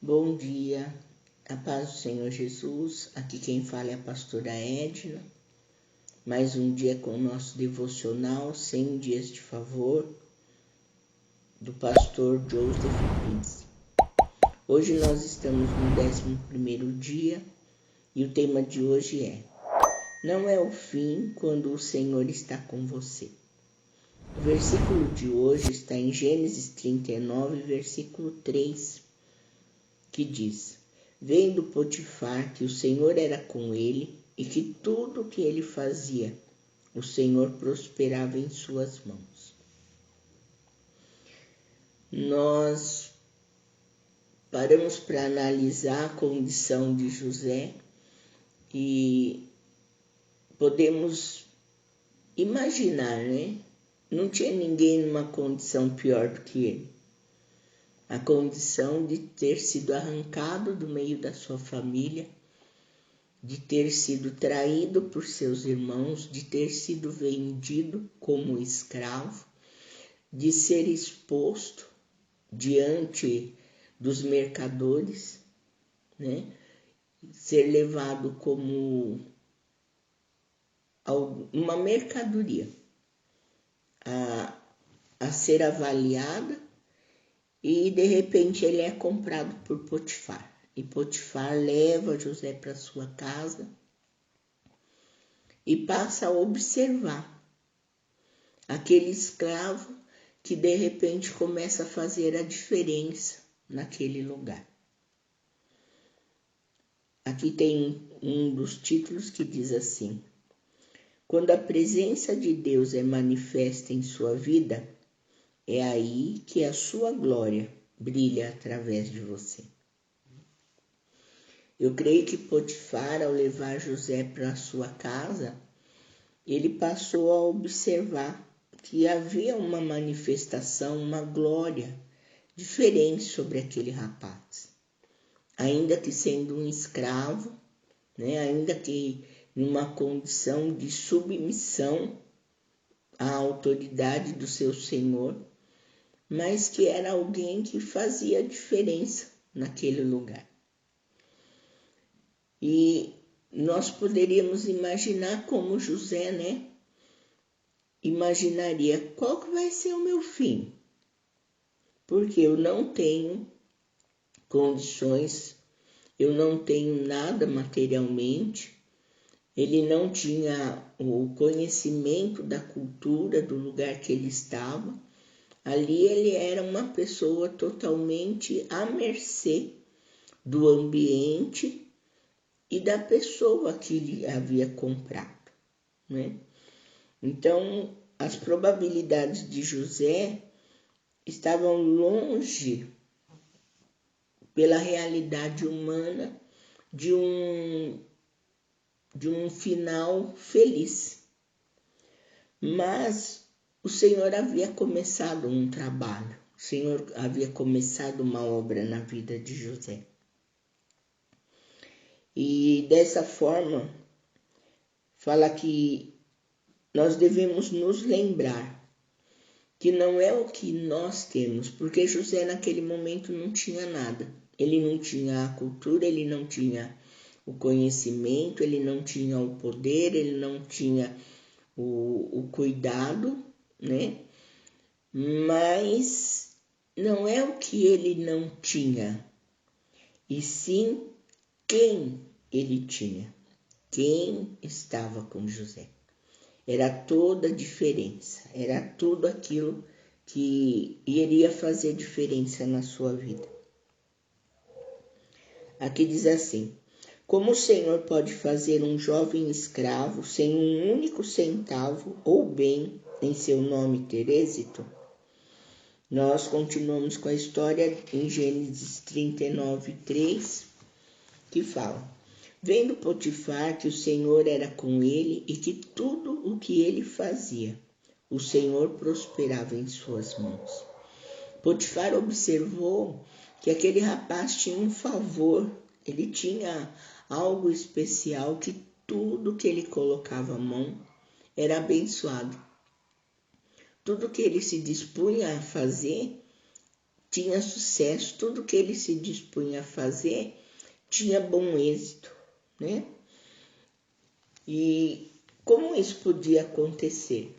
Bom dia, a paz do Senhor Jesus. Aqui quem fala é a pastora Edna. Mais um dia com o nosso devocional 100 dias de favor do pastor Joseph Prince. Hoje nós estamos no 11º dia e o tema de hoje é: não é o fim quando o Senhor está com você. O versículo de hoje está em Gênesis 39, versículo 3, que diz: vendo Potifar que o Senhor era com ele e que tudo o que ele fazia, o Senhor prosperava em suas mãos. Nós paramos para analisar a condição de José e podemos imaginar, né? Não tinha ninguém numa condição pior do que ele. A condição de ter sido arrancado do meio da sua família, de ter sido traído por seus irmãos, de ter sido vendido como escravo, de ser exposto diante dos mercadores, né? Ser levado como uma mercadoria a ser avaliada, e de repente ele é comprado por Potifar. E Potifar leva José para sua casa e passa a observar aquele escravo que de repente começa a fazer a diferença naquele lugar. Aqui tem um dos títulos que diz assim: quando a presença de Deus é manifesta em sua vida, é aí que a sua glória brilha através de você. Eu creio que Potifar, ao levar José para sua casa, ele passou a observar que havia uma manifestação, uma glória diferente sobre aquele rapaz. Ainda que sendo um escravo, né, ainda que numa condição de submissão à autoridade do seu senhor, mas que era alguém que fazia diferença naquele lugar. E nós poderíamos imaginar como José, né? Imaginaria qual que vai ser o meu fim, porque eu não tenho condições, eu não tenho nada materialmente. Ele não tinha o conhecimento da cultura do lugar que ele estava. Ali ele era uma pessoa totalmente à mercê do ambiente e da pessoa que ele havia comprado, né? Então, as probabilidades de José estavam longe, pela realidade humana, de um final feliz. Mas o Senhor havia começado um trabalho, o Senhor havia começado uma obra na vida de José. E dessa forma, fala que nós devemos nos lembrar que não é o que nós temos, porque José naquele momento não tinha nada. Ele não tinha a cultura, ele não tinha o conhecimento, ele não tinha o poder, ele não tinha o cuidado, né? Mas não é o que ele não tinha, e sim quem ele tinha, quem estava com José. Era toda a diferença, era tudo aquilo que iria fazer diferença na sua vida. Aqui diz assim: como o Senhor pode fazer um jovem escravo sem um único centavo ou bem em seu nome ter êxito? Nós continuamos com a história em Gênesis 39, 3, que fala: vendo Potifar que o Senhor era com ele e que tudo o que ele fazia, o Senhor prosperava em suas mãos. Potifar observou que aquele rapaz tinha um favor, ele tinha algo especial, que tudo que ele colocava a mão era abençoado. Tudo que ele se dispunha a fazer tinha sucesso, tudo que ele se dispunha a fazer tinha bom êxito, né? E como isso podia acontecer?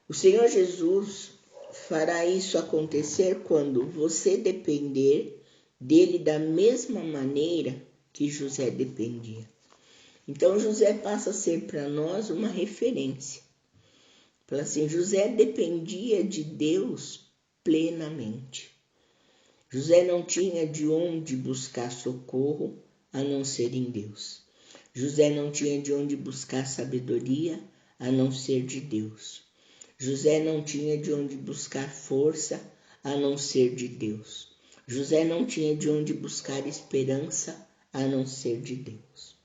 O Senhor Jesus fará isso acontecer quando você depender dele da mesma maneira que José dependia. Então José passa a ser para nós uma referência. Fala assim, José dependia de Deus plenamente. José não tinha de onde buscar socorro a não ser em Deus. José não tinha de onde buscar sabedoria a não ser de Deus. José não tinha de onde buscar força a não ser de Deus. José não tinha de onde buscar esperança a não ser de Deus.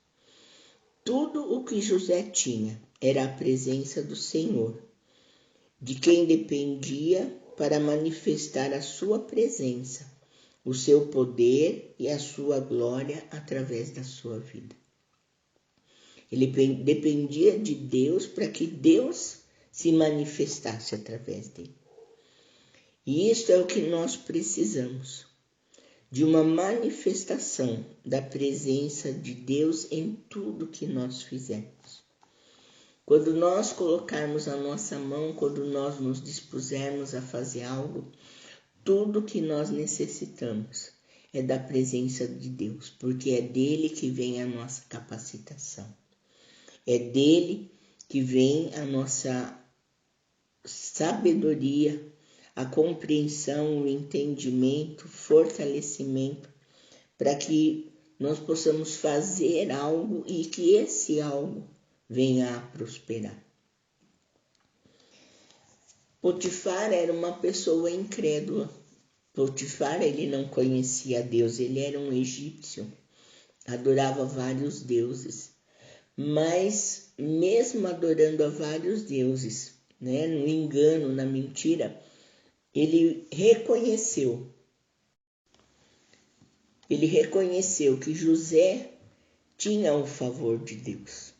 Tudo o que José tinha era a presença do Senhor, de quem dependia para manifestar a sua presença, o seu poder e a sua glória através da sua vida. Ele dependia de Deus para que Deus se manifestasse através dele. E isso é o que nós precisamos, de uma manifestação da presença de Deus em tudo que nós fizermos. Quando nós colocarmos a nossa mão, quando nós nos dispusermos a fazer algo, tudo que nós necessitamos é da presença de Deus, porque é dele que vem a nossa capacitação. É dele que vem a nossa sabedoria, a compreensão, o entendimento, fortalecimento, para que nós possamos fazer algo e que esse algo venha a prosperar. Potifar era uma pessoa incrédula. Potifar, ele não conhecia Deus, ele era um egípcio, adorava vários deuses. Mas mesmo adorando a vários deuses, né, no engano, na mentira, ele reconheceu que José tinha o favor de Deus,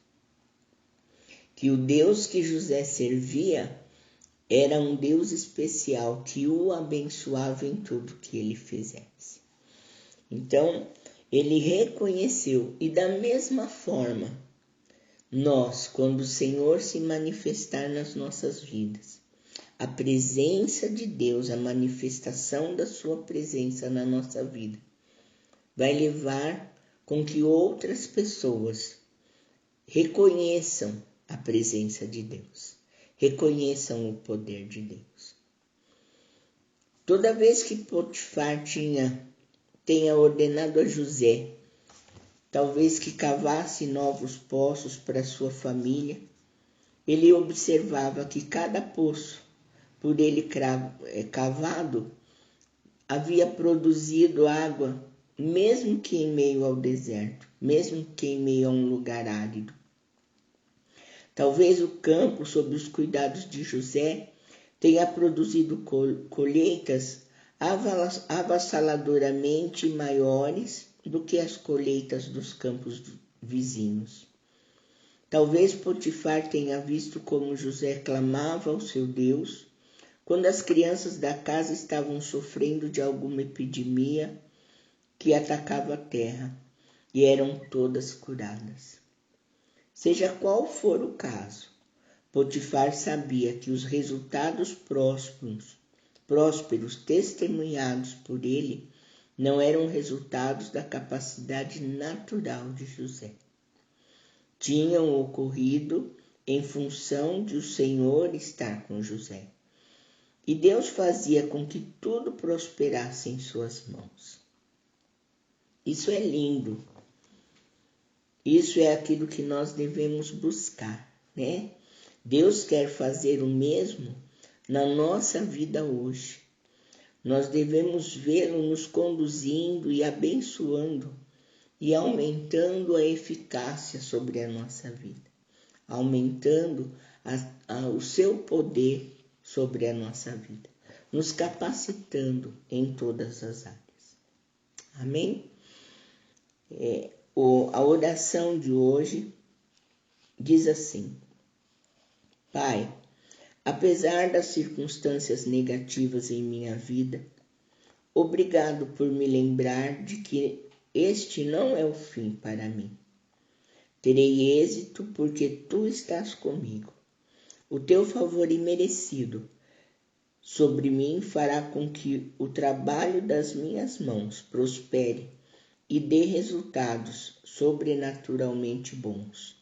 que o Deus que José servia era um Deus especial que o abençoava em tudo que ele fizesse. Então, ele reconheceu, e da mesma forma, nós, quando o Senhor se manifestar nas nossas vidas, a presença de Deus, a manifestação da sua presença na nossa vida, vai levar com que outras pessoas reconheçam a presença de Deus, reconheçam o poder de Deus. Toda vez que Potifar tenha ordenado a José, talvez que cavasse novos poços para sua família, ele observava que cada poço, por ele cavado, havia produzido água, mesmo que em meio ao deserto, mesmo que em meio a um lugar árido. Talvez o campo, sob os cuidados de José, tenha produzido colheitas avassaladoramente maiores do que as colheitas dos campos vizinhos. Talvez Potifar tenha visto como José clamava ao seu Deus quando as crianças da casa estavam sofrendo de alguma epidemia que atacava a terra e eram todas curadas. Seja qual for o caso, Potifar sabia que os resultados prósperos testemunhados por ele não eram resultados da capacidade natural de José. Tinham ocorrido em função de o Senhor estar com José. E Deus fazia com que tudo prosperasse em suas mãos. Isso é lindo. Isso é aquilo que nós devemos buscar, né? Deus quer fazer o mesmo na nossa vida hoje. Nós devemos vê-lo nos conduzindo e abençoando e aumentando a eficácia sobre a nossa vida, aumentando o seu poder sobre a nossa vida, nos capacitando em todas as áreas. Amém? A oração de hoje diz assim: Pai, apesar das circunstâncias negativas em minha vida, Obrigado por me lembrar de que este não é o fim para mim. Terei êxito porque tu estás comigo. O teu favor imerecido sobre mim fará com que o trabalho das minhas mãos prospere e dê resultados sobrenaturalmente bons.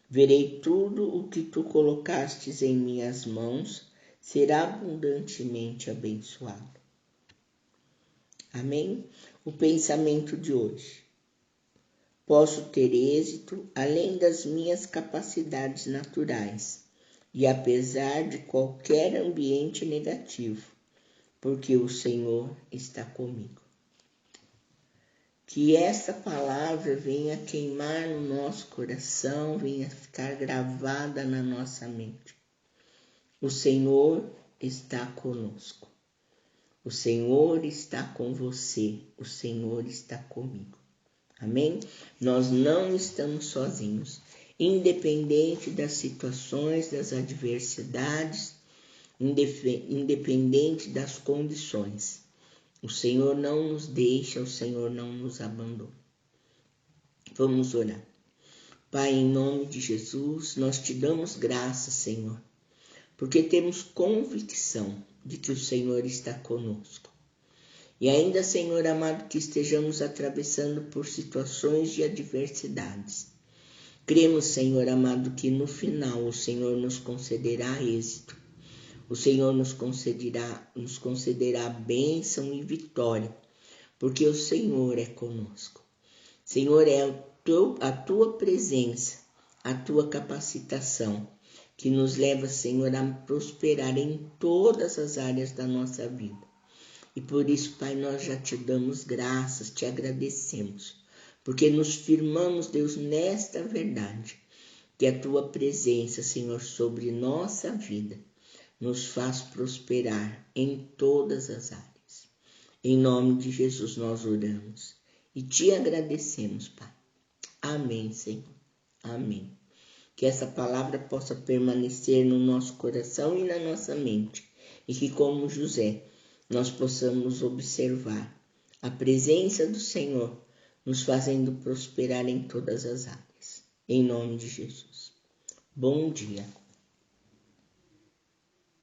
Verei tudo o que tu colocastes em minhas mãos será abundantemente abençoado. Amém? O pensamento de hoje. Posso ter êxito além das minhas capacidades naturais e apesar de qualquer ambiente negativo, porque o Senhor está comigo. Que essa palavra venha queimar no nosso coração, venha ficar gravada na nossa mente. O Senhor está conosco. O Senhor está com você. O Senhor está comigo. Amém? Nós não estamos sozinhos. Independente das situações, das adversidades, independente das condições. O Senhor não nos deixa, o Senhor não nos abandona. Vamos orar. Pai, em nome de Jesus, nós te damos graças, Senhor, porque temos convicção de que o Senhor está conosco. E ainda, Senhor amado, que estejamos atravessando por situações de adversidades. Cremos, Senhor amado, que no final o Senhor nos concederá êxito. O Senhor nos concederá bênção e vitória, porque o Senhor é conosco. Senhor, é a tua presença, a tua capacitação, que nos leva, Senhor, a prosperar em todas as áreas da nossa vida. E por isso, Pai, nós já te damos graças, te agradecemos, porque nos firmamos, Deus, nesta verdade, que a tua presença, Senhor, sobre nossa vida, nos faz prosperar em todas as áreas. Em nome de Jesus nós oramos e te agradecemos, Pai. Amém, Senhor. Amém. Que essa palavra possa permanecer no nosso coração e na nossa mente. E que, como José, nós possamos observar a presença do Senhor nos fazendo prosperar em todas as áreas. Em nome de Jesus. Bom dia.